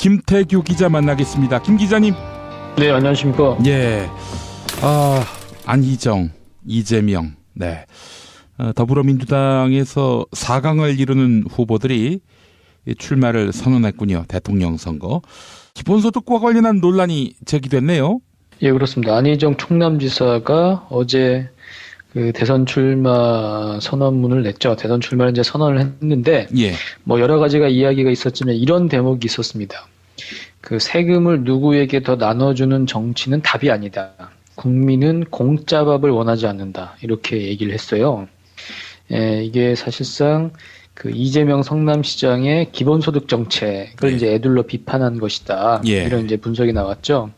김태규 기자 만나겠습니다. 김 기자님. 네, 안녕하십니까. 예. 안희정, 이재명. 네. 더불어민주당에서 4강을 이루는 후보들이 출마를 선언했군요. 대통령 선거. 기본소득과 관련한 논란이 제기됐네요. 예, 그렇습니다. 안희정 충남지사가 어제 그 대선 출마 선언문을 냈죠. 대선 출마를 이제 선언을 했는데, 예. 뭐 여러 가지가 이야기가 있었지만 이런 대목이 있었습니다. 그 세금을 누구에게 더 나눠주는 정치는 답이 아니다. 국민은 공짜밥을 원하지 않는다. 이렇게 얘기를 했어요. 예, 이게 사실상 그 이재명 성남시장의 기본소득 정책을 예. 이제 애둘러 비판한 것이다. 예. 이런 이제 분석이 나왔죠.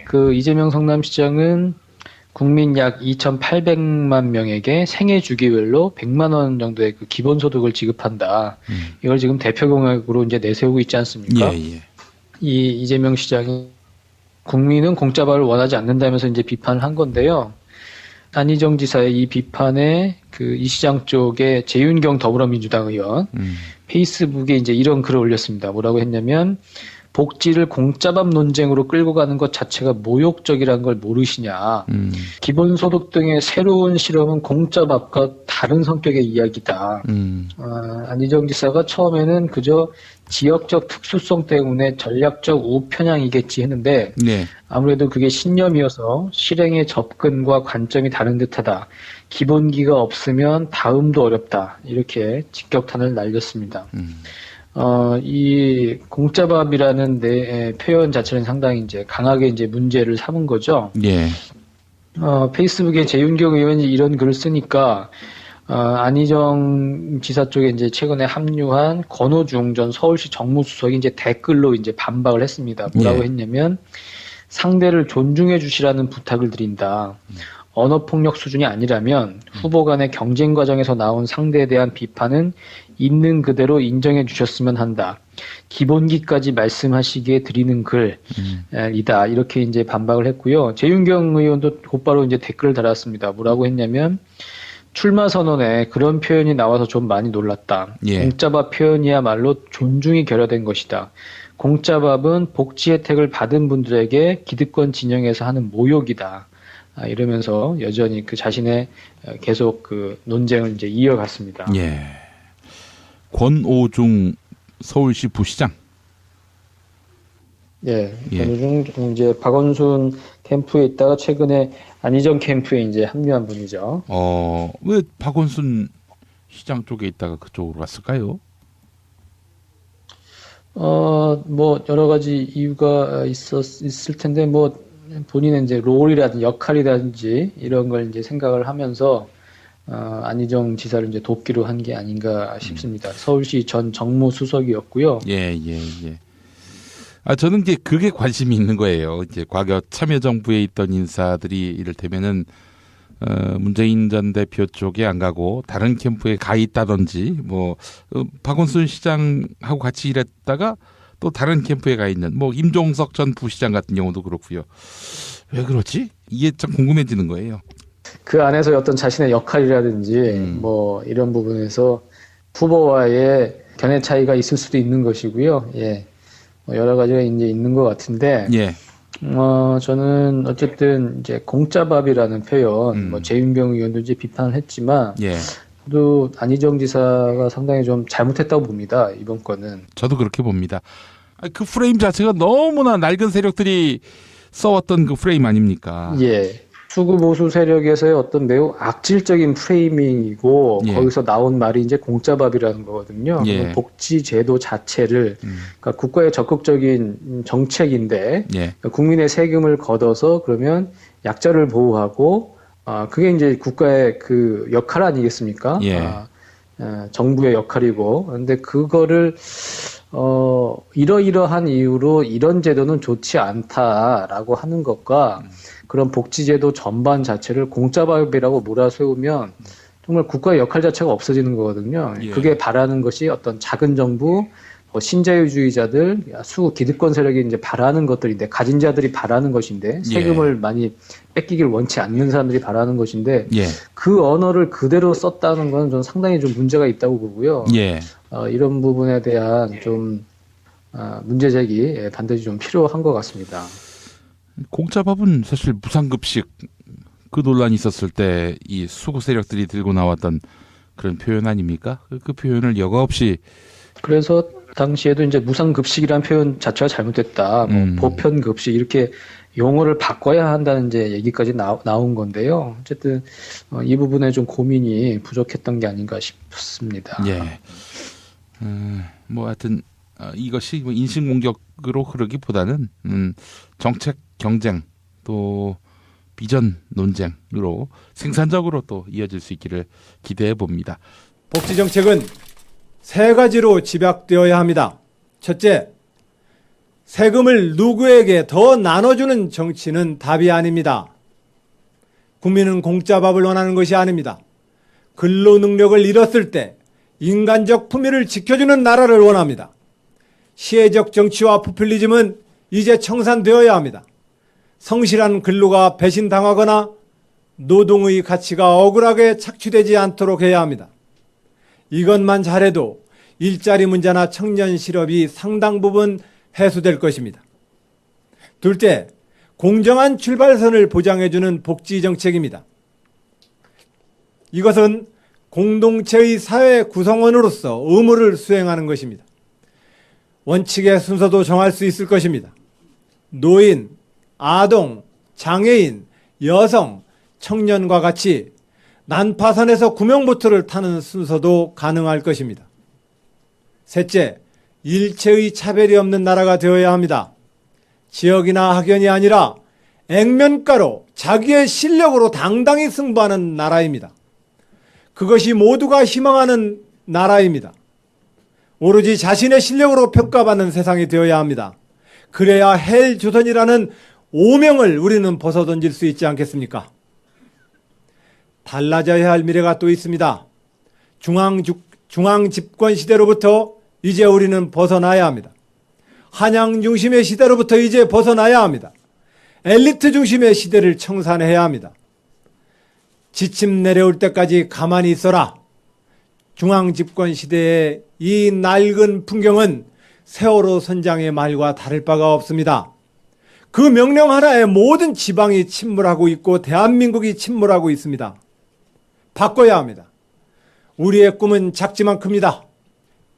그 이재명 성남시장은 국민 약 2,800만 명에게 생애 주기별로 100만 원 정도의 그 기본소득을 지급한다. 이걸 지금 대표 공약으로 이제 내세우고 있지 않습니까? 예. 이 이재명 시장이 국민은 공짜밥을 원하지 않는다면서 이제 비판을 한 건데요. 안희정 지사의 이 비판에 그 이 시장 쪽에 재윤경 더불어민주당 의원 페이스북에 이제 이런 글을 올렸습니다. 뭐라고 했냐면 복지를 공짜밥 논쟁으로 끌고 가는 것 자체가 모욕적이라는 걸 모르시냐. 기본소득 등의 새로운 실험은 공짜밥과 다른 성격의 이야기다. 안희정 지사가 처음에는 그저 지역적 특수성 때문에 전략적 우편향이겠지 했는데 네. 아무래도 그게 신념이어서 실행의 접근과 관점이 다른 듯하다. 기본기가 없으면 다음도 어렵다. 이렇게 직격탄을 날렸습니다. 이 공짜밥이라는 표현 자체는 상당히 이제 강하게 이제 문제를 삼은 거죠. 예. 페이스북에 재윤경 의원이 이런 글을 쓰니까, 안희정 지사 쪽에 이제 최근에 합류한 권오중 전 서울시 정무수석이 이제 댓글로 이제 반박을 했습니다. 뭐라고 예. 했냐면, 상대를 존중해 주시라는 부탁을 드린다. 언어폭력 수준이 아니라면 후보 간의 경쟁 과정에서 나온 상대에 대한 비판은 있는 그대로 인정해 주셨으면 한다. 기본기까지 말씀하시기에 드리는 글이다. 이렇게 이제 반박을 했고요. 재윤경 의원도 곧바로 이제 댓글을 달았습니다. 뭐라고 했냐면 출마 선언에 그런 표현이 나와서 좀 많이 놀랐다. 예. 공짜밥 표현이야말로 존중이 결여된 것이다. 공짜밥은 복지 혜택을 받은 분들에게 기득권 진영에서 하는 모욕이다. 이러면서 여전히 그 자신의 계속 그 논쟁을 이제 이어갔습니다. 예. 권오중 서울시 부시장. 예. 예. 권오중 이제 박원순 캠프에 있다가 최근에 안희정 캠프에 이제 합류한 분이죠. 왜 박원순 시장 쪽에 있다가 그쪽으로 갔을까요? 뭐 여러 가지 이유가 있을 텐데 뭐 본인의 이제 롤이라든지 역할이라든지 이런 걸 이제 생각을 하면서 안희정 지사를 이제 돕기로 한 게 아닌가 싶습니다. 서울시 전 정무수석이었고요. 예. 저는 이제 그게 관심이 있는 거예요. 이제 과거 참여정부에 있던 인사들이 이를테면은 문재인 전 대표 쪽에 안 가고 다른 캠프에 가 있다든지 뭐 박원순 시장하고 같이 일했다가 또 다른 캠프에 가 있는 뭐 임종석 전 부시장 같은 경우도 그렇고요. 왜 그렇지? 이게 참 궁금해지는 거예요. 그 안에서 어떤 자신의 역할이라든지 뭐 이런 부분에서 후보와의 견해 차이가 있을 수도 있는 것이고요. 예. 뭐 여러 가지가 이제 있는 것 같은데. 예. 저는 어쨌든 이제 공짜밥이라는 표현, 뭐 재윤경 의원도 이제 비판을 했지만. 예. 또 안희정 지사가 상당히 좀 잘못했다고 봅니다. 이번 건은. 저도 그렇게 봅니다. 그 프레임 자체가 너무나 낡은 세력들이 써왔던 그 프레임 아닙니까? 예. 수구 보수 세력에서의 어떤 매우 악질적인 프레이밍이고 예. 거기서 나온 말이 이제 공짜밥이라는 거거든요. 예. 복지 제도 자체를 그러니까 국가의 적극적인 정책인데 예. 국민의 세금을 걷어서 그러면 약자를 보호하고 그게 이제 국가의 그 역할 아니겠습니까? 예. 정부의 역할이고. 그런데 그거를, 이러이러한 이유로 이런 제도는 좋지 않다라고 하는 것과 그런 복지제도 전반 자체를 공짜밥이라고 몰아세우면 정말 국가의 역할 자체가 없어지는 거거든요. 예. 그게 바라는 것이 어떤 작은 정부, 신자유주의자들, 수구 기득권 세력이 이제 바라는 것들인데, 가진 자들이 바라는 것인데, 세금을 많이 뺏기길 원치 않는 사람들이 바라는 것인데, 예. 그 언어를 그대로 썼다는 건 저는 상당히 좀 문제가 있다고 보고요. 예. 이런 부분에 대한 좀, 문제 제기 반드시 좀 필요한 것 같습니다. 공짜밥은 사실 무상급식 그 논란이 있었을 때 이 수구 세력들이 들고 나왔던 그런 표현 아닙니까? 그 표현을 여과 없이 그래서 당시에도 이제 무상급식이라는 표현 자체가 잘못됐다. 보편급식 이렇게 용어를 바꿔야 한다는 이제 얘기까지 나온 건데요. 어쨌든 이 부분에 좀 고민이 부족했던 게 아닌가 싶습니다. 예. 뭐 하여튼 이것이 뭐 인신공격으로 흐르기보다는 정책 경쟁 또 비전 논쟁으로 생산적으로 또 이어질 수 있기를 기대해 봅니다. 복지 정책은 세 가지로 집약되어야 합니다. 첫째, 세금을 누구에게 더 나눠주는 정치는 답이 아닙니다. 국민은 공짜 밥을 원하는 것이 아닙니다. 근로 능력을 잃었을 때 인간적 품위를 지켜주는 나라를 원합니다. 시혜적 정치와 포퓰리즘은 이제 청산되어야 합니다. 성실한 근로가 배신당하거나 노동의 가치가 억울하게 착취되지 않도록 해야 합니다. 이것만 잘해도 일자리 문제나 청년 실업이 상당 부분 해소될 것입니다. 둘째, 공정한 출발선을 보장해주는 복지 정책입니다. 이것은 공동체의 사회 구성원으로서 의무를 수행하는 것입니다. 원칙의 순서도 정할 수 있을 것입니다. 노인, 아동, 장애인, 여성, 청년과 같이 난파선에서 구명보트를 타는 순서도 가능할 것입니다. 셋째, 일체의 차별이 없는 나라가 되어야 합니다. 지역이나 학연이 아니라 액면가로 자기의 실력으로 당당히 승부하는 나라입니다. 그것이 모두가 희망하는 나라입니다. 오로지 자신의 실력으로 평가받는 세상이 되어야 합니다. 그래야 헬조선이라는 오명을 우리는 벗어던질 수 있지 않겠습니까? 달라져야 할 미래가 또 있습니다. 중앙 집권 시대로부터 이제 우리는 벗어나야 합니다. 한양 중심의 시대로부터 이제 벗어나야 합니다. 엘리트 중심의 시대를 청산해야 합니다. 지침 내려올 때까지 가만히 있어라. 중앙 집권 시대의 이 낡은 풍경은 세월호 선장의 말과 다를 바가 없습니다. 그 명령 하나에 모든 지방이 침몰하고 있고 대한민국이 침몰하고 있습니다. 바꿔야 합니다. 우리의 꿈은 작지만 큽니다.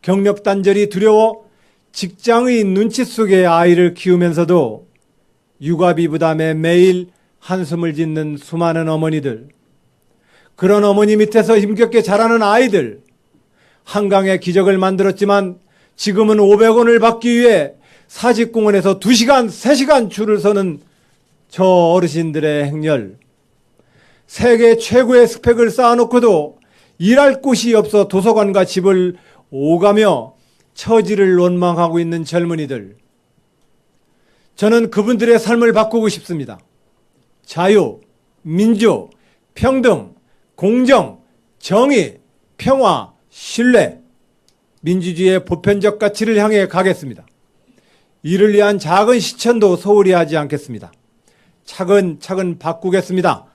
경력 단절이 두려워 직장의 눈치 속에 아이를 키우면서도 육아비 부담에 매일 한숨을 짓는 수많은 어머니들, 그런 어머니 밑에서 힘겹게 자라는 아이들, 한강의 기적을 만들었지만 지금은 500원을 받기 위해 사직공원에서 2시간, 3시간 줄을 서는 저 어르신들의 행렬, 세계 최고의 스펙을 쌓아놓고도 일할 곳이 없어 도서관과 집을 오가며 처지를 원망하고 있는 젊은이들, 저는 그분들의 삶을 바꾸고 싶습니다. 자유, 민주, 평등, 공정, 정의, 평화, 신뢰, 민주주의의 보편적 가치를 향해 가겠습니다. 이를 위한 작은 실천도 소홀히 하지 않겠습니다. 차근차근 바꾸겠습니다.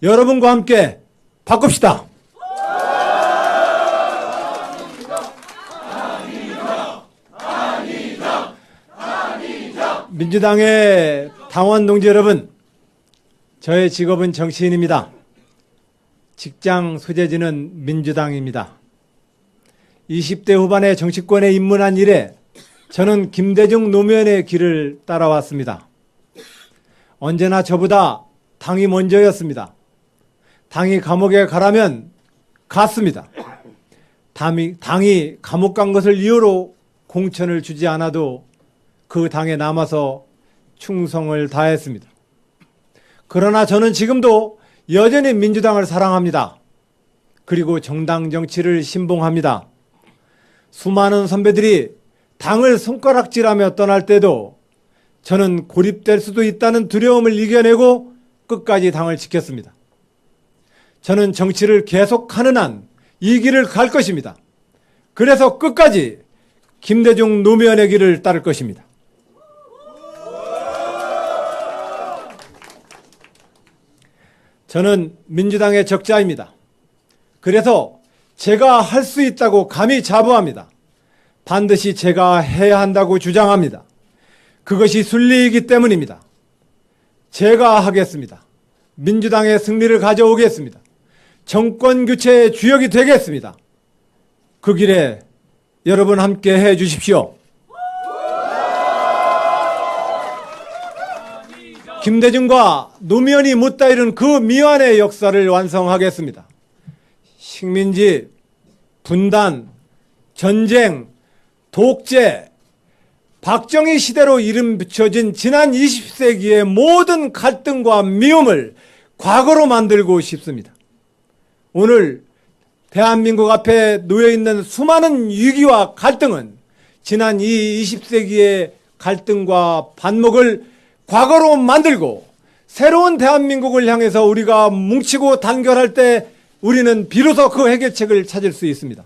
여러분과 함께 바꿉시다. 민주당의 당원 동지 여러분, 저의 직업은 정치인입니다. 직장 소재지는 민주당입니다. 20대 후반에 정치권에 입문한 이래 저는 김대중 노무현의 길을 따라왔습니다. 언제나 저보다 당이 먼저였습니다. 당이 감옥에 가라면 갔습니다. 당이 감옥 간 것을 이유로 공천을 주지 않아도 그 당에 남아서 충성을 다했습니다. 그러나 저는 지금도 여전히 민주당을 사랑합니다. 그리고 정당 정치를 신봉합니다. 수많은 선배들이 당을 손가락질하며 떠날 때도 저는 고립될 수도 있다는 두려움을 이겨내고 끝까지 당을 지켰습니다. 저는 정치를 계속하는 한 이 길을 갈 것입니다. 그래서 끝까지 김대중 노무현의 길을 따를 것입니다. 저는 민주당의 적자입니다. 그래서 제가 할 수 있다고 감히 자부합니다. 반드시 제가 해야 한다고 주장합니다. 그것이 순리이기 때문입니다. 제가 하겠습니다. 민주당의 승리를 가져오겠습니다. 정권 교체의 주역이 되겠습니다. 그 길에 여러분 함께 해 주십시오. 김대중과 노무현이 못다 이룬 그 미완의 역사를 완성하겠습니다. 식민지, 분단, 전쟁, 독재, 박정희 시대로 이름 붙여진 지난 20세기의 모든 갈등과 미움을 과거로 만들고 싶습니다. 오늘 대한민국 앞에 놓여있는 수많은 위기와 갈등은 지난 이 20세기의 갈등과 반목을 과거로 만들고 새로운 대한민국을 향해서 우리가 뭉치고 단결할 때 우리는 비로소 그 해결책을 찾을 수 있습니다.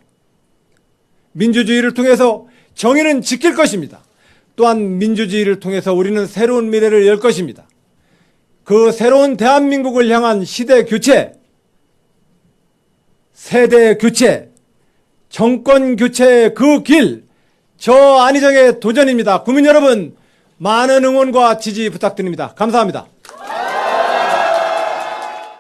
민주주의를 통해서 정의는 지킬 것입니다. 또한 민주주의를 통해서 우리는 새로운 미래를 열 것입니다. 그 새로운 대한민국을 향한 시대 교체, 세대 교체, 정권 교체의 그 길, 저 안희정의 도전입니다. 국민 여러분, 많은 응원과 지지 부탁드립니다. 감사합니다.